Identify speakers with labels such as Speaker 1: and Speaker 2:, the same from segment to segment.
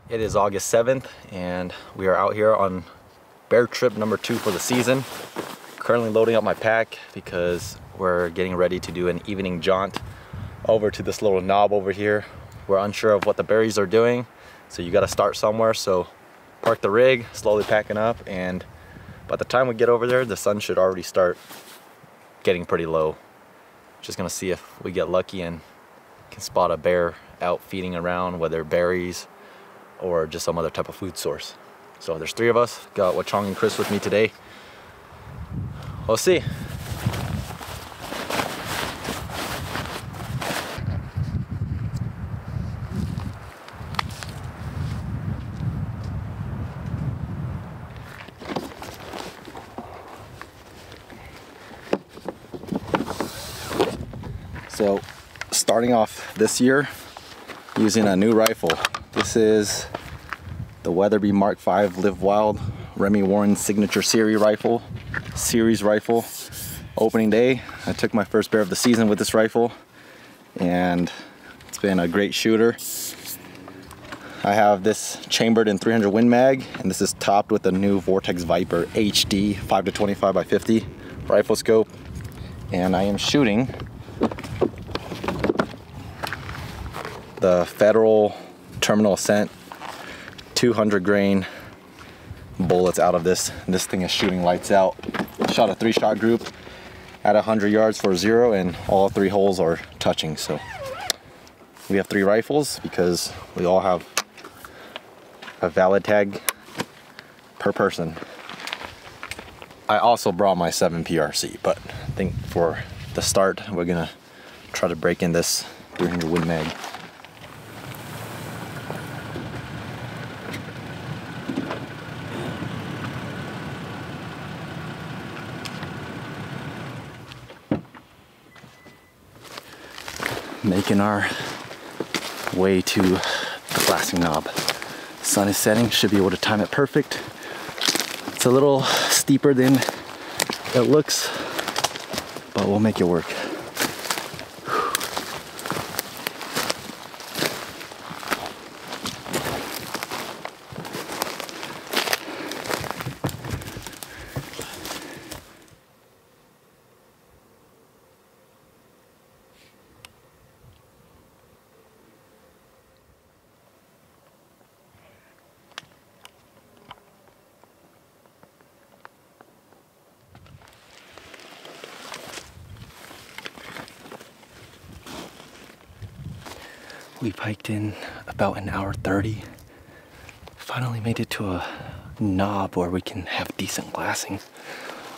Speaker 1: It is August 7th and we are out here on bear trip number 2 for the season. Currently loading up my pack because we're getting ready to do an evening jaunt over to this little knob over here. We're unsure of what the berries are doing, so you got to start somewhere. So park the rig, slowly packing up, and by the time we get over there, the sun should already start getting pretty low. Just gonna see if we get lucky and can spot a bear out feeding around, whether berries or just some other type of food source. So there's 3 of us. Got Wachong and Chris with me today. We'll see. So starting off this year using a new rifle. This is the Weatherby Mark V Live Wild Remy Warren Signature Series rifle. Opening day, I took my first bear of the season with this rifle and it's been a great shooter. I have this chambered in 300 Win Mag, and this is topped with a new Vortex Viper HD 5-25x50 rifle scope, and I am shooting the Federal Terminal Ascent 200 grain bullets out of this. This thing is shooting lights out. Shot a 3-shot group at 100 yards for 0, and all 3 holes are touching. So we have 3 rifles because we all have a valid tag per person. I also brought my 7 PRC, but I think for the start we're gonna try to break in this 300 Win Mag. Making our way to the glassing knob. Sun is setting, should be able to time it perfect. It's a little steeper than it looks, but we'll make it work. We've hiked in about an hour 30. Finally made it to a knob where we can have decent glassing.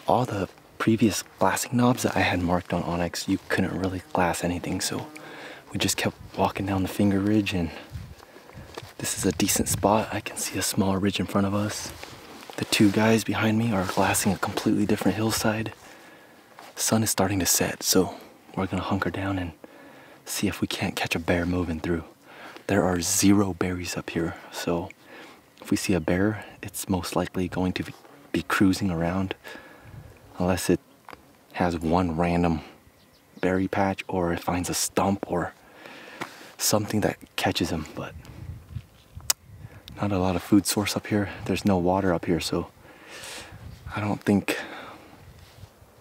Speaker 1: All the previous glassing knobs that I had marked on Onyx, you couldn't really glass anything, so we just kept walking down the finger ridge, and this is a decent spot. I can see a small ridge in front of us. The 2 guys behind me are glassing a completely different hillside. The sun is starting to set, so we're gonna hunker down and see if we can't catch a bear moving through. There are 0 berries up here, so if we see a bear, it's most likely going to be cruising around, unless it has one random berry patch or it finds a stump or something that catches him. But not a lot of food source up here. There's no water up here, so I don't think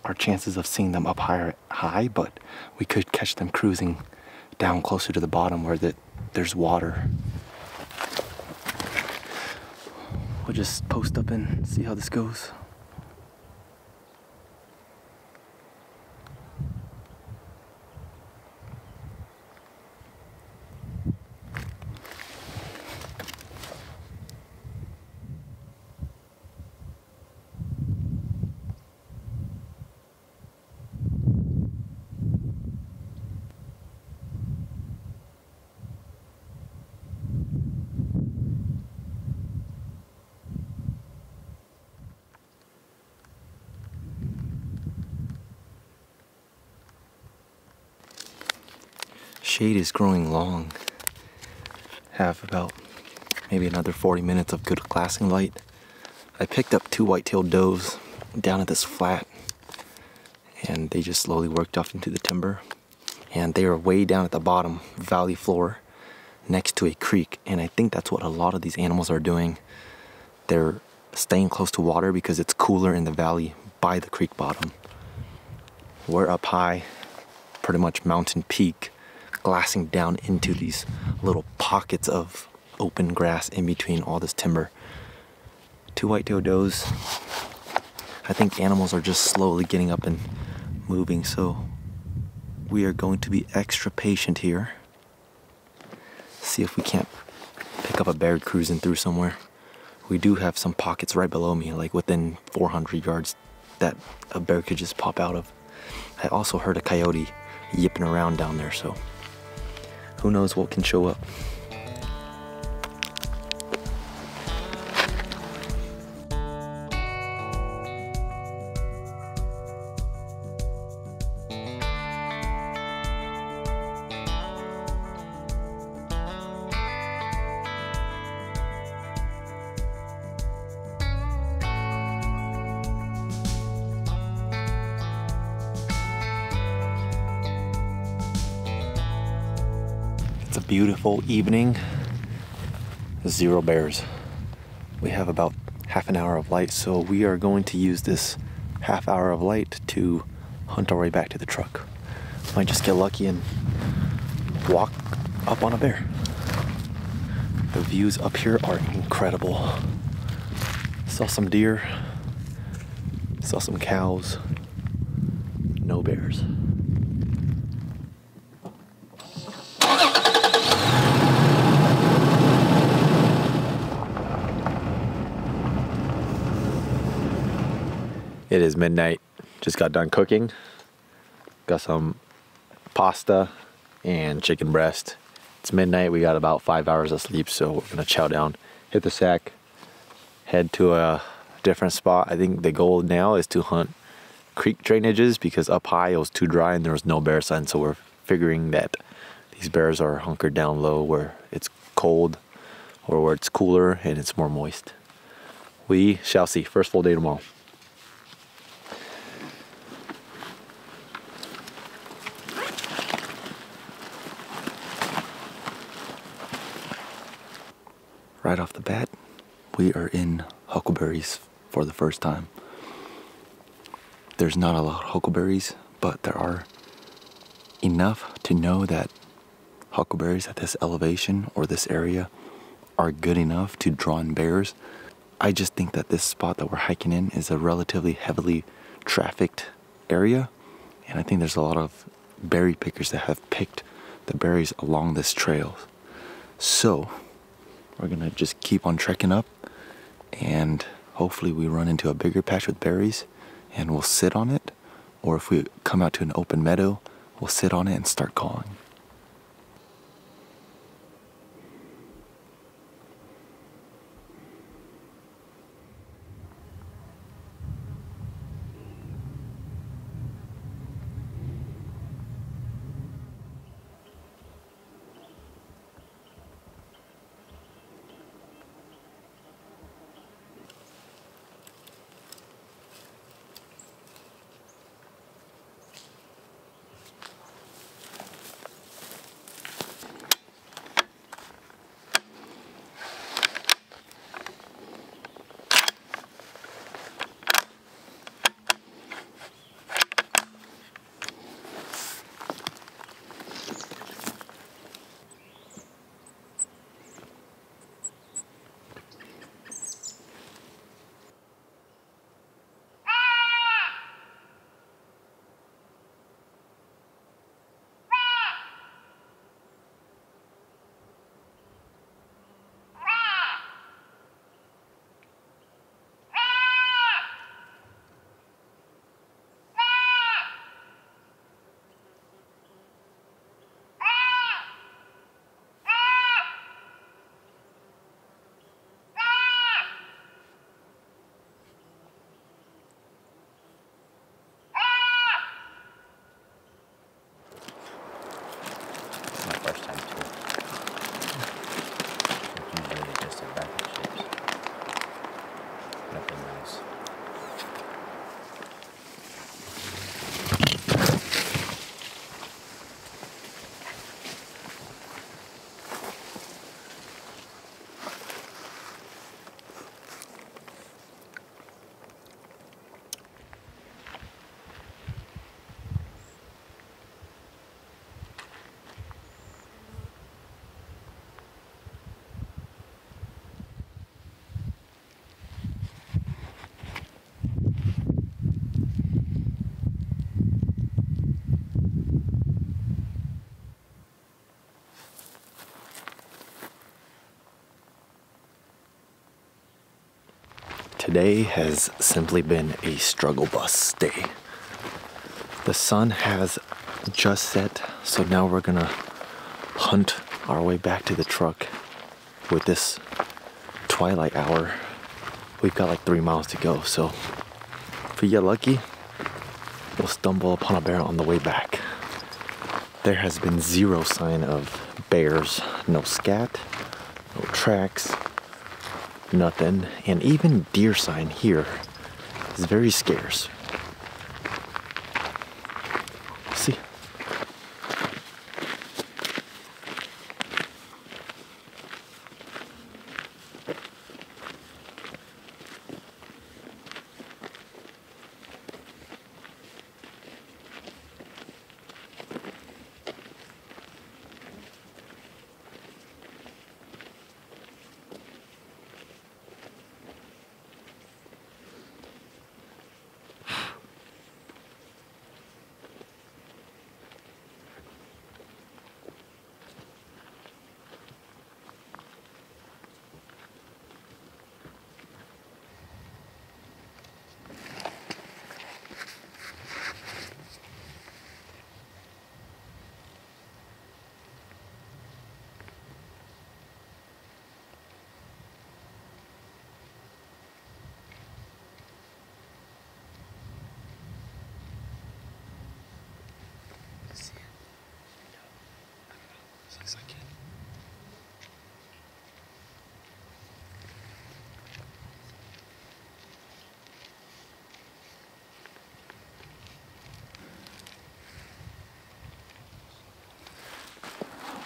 Speaker 1: our chances of seeing them up high, but we could catch them cruising down closer to the bottom where there's water. We'll just post up and see how this goes. Shade is growing long. Have about maybe another 40 minutes of good glassing light. I picked up 2 white-tailed does down at this flat, and they just slowly worked off into the timber. And they are way down at the bottom valley floor. next to a creek, and I think that's what a lot of these animals are doing. They're staying close to water because it's cooler in the valley by the creek bottom. We're up high, pretty much mountain peak, glassing down into these little pockets of open grass in between all this timber. 2 white-tailed does. I think animals are just slowly getting up and moving, so we are going to be extra patient here. See if we can't pick up a bear cruising through somewhere. We do have some pockets right below me, like within 400 yards, that a bear could just pop out of. I also heard a coyote yipping around down there, so who knows what can show up. It's a beautiful evening. 0 bears. We have about half an hour of light, so we are going to use this half hour of light to hunt our way back to the truck. Might just get lucky and walk up on a bear. The views up here are incredible. Saw some deer, saw some cows, no bears. It is midnight. Just got done cooking. Got some pasta and chicken breast. It's midnight. We got about 5 hours of sleep, so we're gonna chow down, hit the sack, head to a different spot. I think the goal now is to hunt creek drainages because up high it was too dry and there was no bear sign. So we're figuring that these bears are hunkered down low where it's cold or where it's cooler and it's more moist. We shall see. First full day tomorrow. Right off the bat, we are in huckleberries for the first time. There's not a lot of huckleberries, but there are enough to know that huckleberries at this elevation or this area are good enough to draw in bears. I just think that this spot that we're hiking in is a relatively heavily trafficked area, and I think there's a lot of berry pickers that have picked the berries along this trail. So we're gonna just keep on trekking up, and hopefully we run into a bigger patch with berries and we'll sit on it, or if we come out to an open meadow, we'll sit on it and start calling. Today has simply been a struggle bus day. The sun has just set, so now we're gonna hunt our way back to the truck with this twilight hour. We've got like 3 miles to go, so if we get lucky, we'll stumble upon a bear on the way back. There has been zero sign of bears, no scat, no tracks, nothing, and even deer sign here is very scarce. See.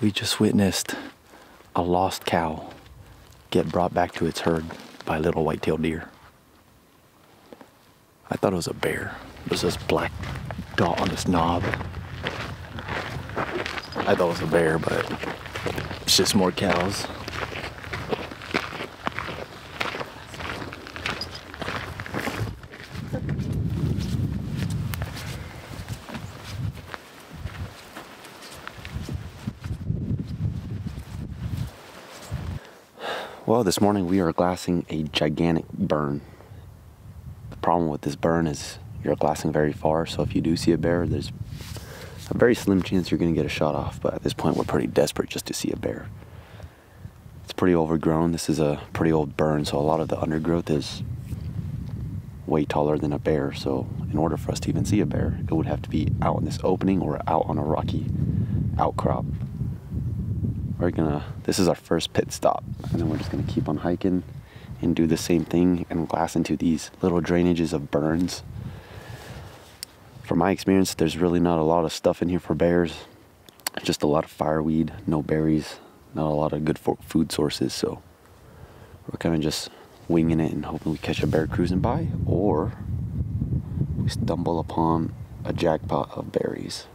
Speaker 1: We just witnessed a lost cow get brought back to its herd by a little white-tailed deer. I thought it was a bear. There's this black dot on this knob. I thought it was a bear, but it's just more cows. Well, this morning we are glassing a gigantic burn. The problem with this burn is you're glassing very far, so if you do see a bear, there's a very slim chance you're going to get a shot off, but at this point we're pretty desperate just to see a bear. It's pretty overgrown. This is a pretty old burn, so a lot of the undergrowth is way taller than a bear, so in order for us to even see a bear, it would have to be out in this opening or out on a rocky outcrop. This is our first pit stop, and then we're just gonna keep on hiking and do the same thing and glass into these little drainages of burns. From my experience, there's really not a lot of stuff in here for bears. Just a lot of fireweed, no berries, not a lot of good food sources, so we're kind of just winging it and hoping we catch a bear cruising by, or we stumble upon a jackpot of berries.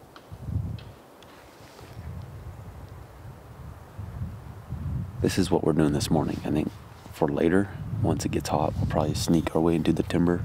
Speaker 1: This is what we're doing this morning. I think for later, once it gets hot, we'll probably sneak our way into the timber.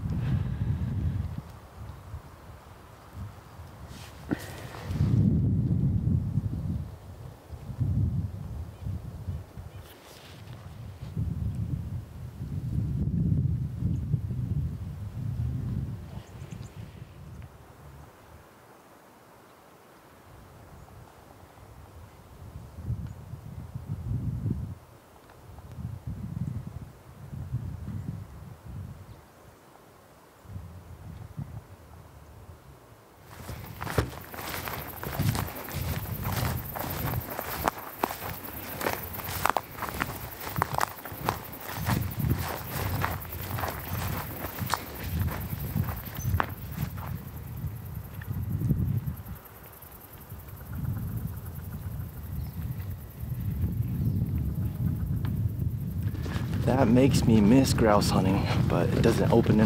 Speaker 1: That makes me miss grouse hunting, but it doesn't open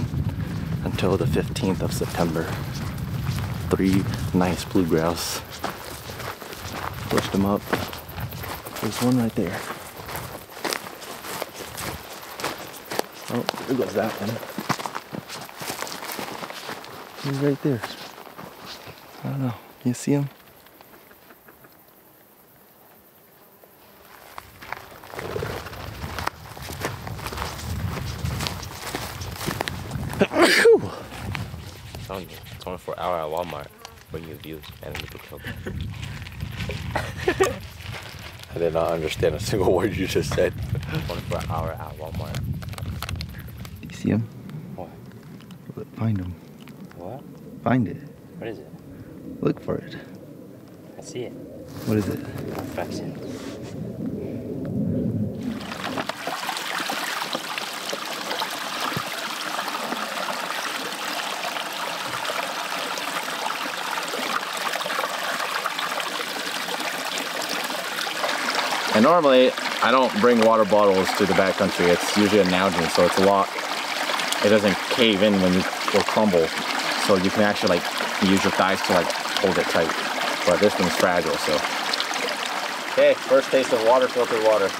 Speaker 1: until the 15th of September. 3 nice blue grouse. Pushed them up. There's one right there. Oh, there goes that one. He's right there. I don't know. Can you see him?
Speaker 2: telling you, 24-hour at Walmart, bring you views and make it kill.
Speaker 3: I did not understand a single word you just said.
Speaker 2: 24-hour at Walmart.
Speaker 1: Do you see him?
Speaker 2: What?
Speaker 1: Find him.
Speaker 2: What?
Speaker 1: Find it.
Speaker 2: What is it?
Speaker 1: Look for it.
Speaker 2: I see it.
Speaker 1: What is it?
Speaker 2: Perfection.
Speaker 3: And normally, I don't bring water bottles to the backcountry. It's usually a Nalgene, so it's a lot. It doesn't cave in when you or crumble, so you can actually like use your thighs to like hold it tight. But this thing's fragile, so. Okay, first taste of water, filtered water.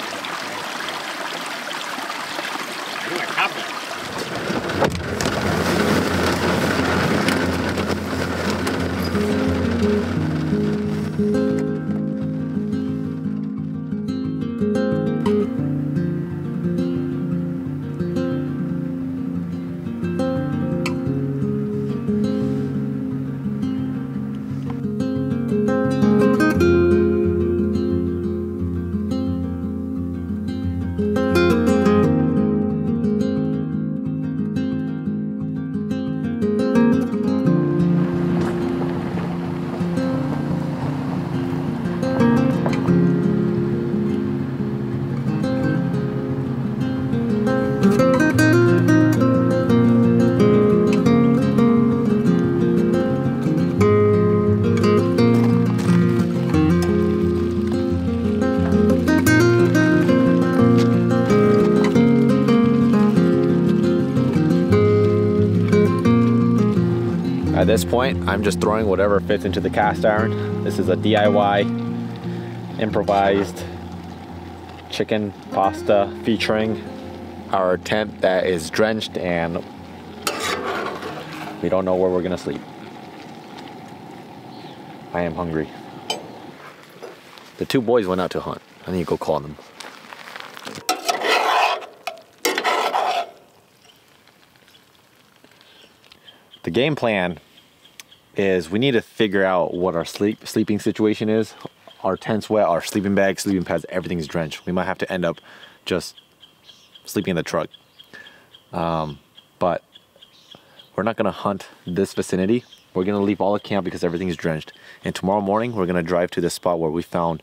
Speaker 3: At this point, I'm just throwing whatever fits into the cast iron. This is a DIY improvised chicken pasta featuring our tent that is drenched and we don't know where we're gonna sleep. I am hungry. The two boys went out to hunt. I need to go call them. The game plan is we need to figure out what our sleeping situation is. Our tent's wet, our sleeping bags, sleeping pads, everything's drenched. We might have to end up just sleeping in the truck. But we're not gonna hunt this vicinity. We're gonna leave all the camp because everything's drenched. And tomorrow morning, we're gonna drive to this spot where we found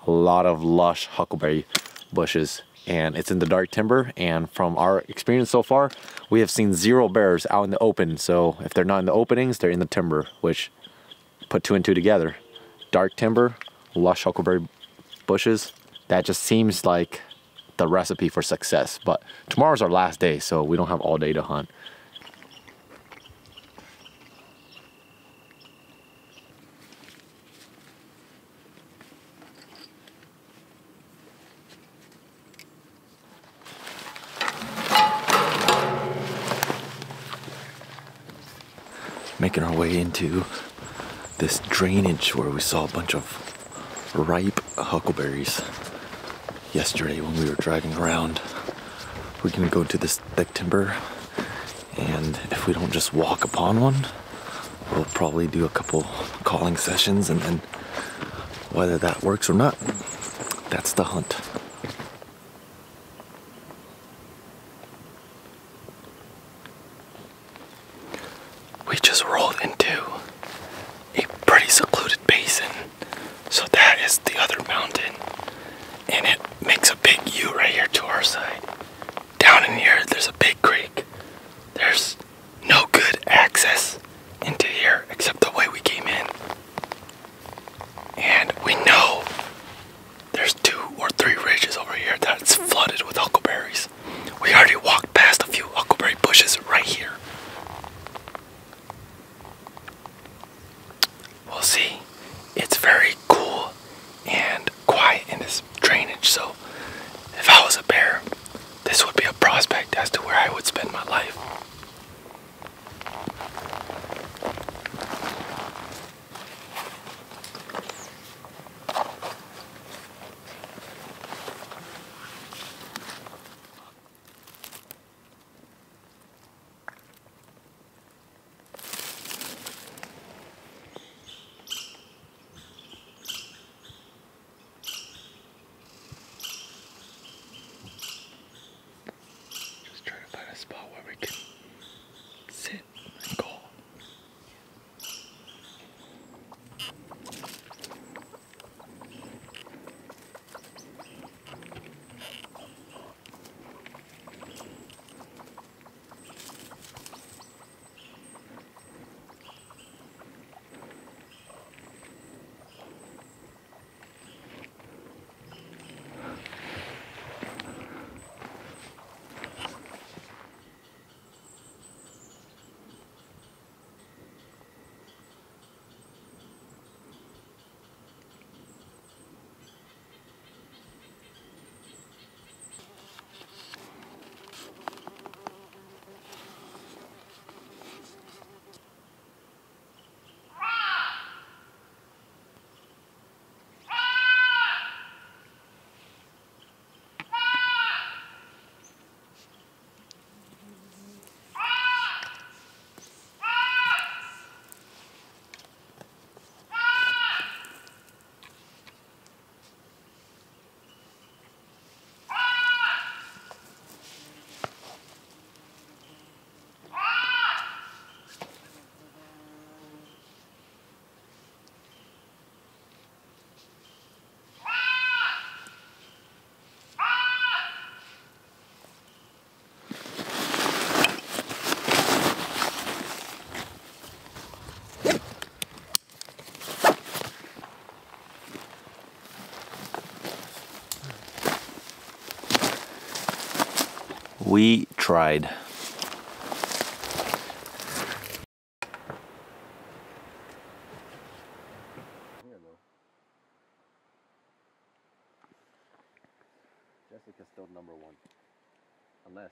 Speaker 3: a lot of lush huckleberry bushes. And it's in the dark timber, and from our experience so far, we have seen 0 bears out in the open. So if they're not in the openings, they're in the timber, which put 2 and 2 together. Dark timber, lush huckleberry bushes, that just seems like the recipe for success. But tomorrow's our last day, so we don't have all day to hunt. Making our way into this drainage where we saw a bunch of ripe huckleberries yesterday when we were driving around. We're gonna go to this thick timber, and if we don't just walk upon one, we'll probably do a couple calling sessions, and then whether that works or not, that's the hunt. We just rolled into a pretty secluded basin. So that is the other mountain. And it makes a big U right here to our side. Down in here, there's a big creek. There's no good access into here except the way we came in. And we know there's 2 or 3 ridges over here that's flooded with huckleberries. We already walked past a few huckleberry bushes right here. We'll see. It's very cool and quiet in this drainage, so if I was a bear,
Speaker 1: We tried.
Speaker 3: Jessica's still number one. Unless.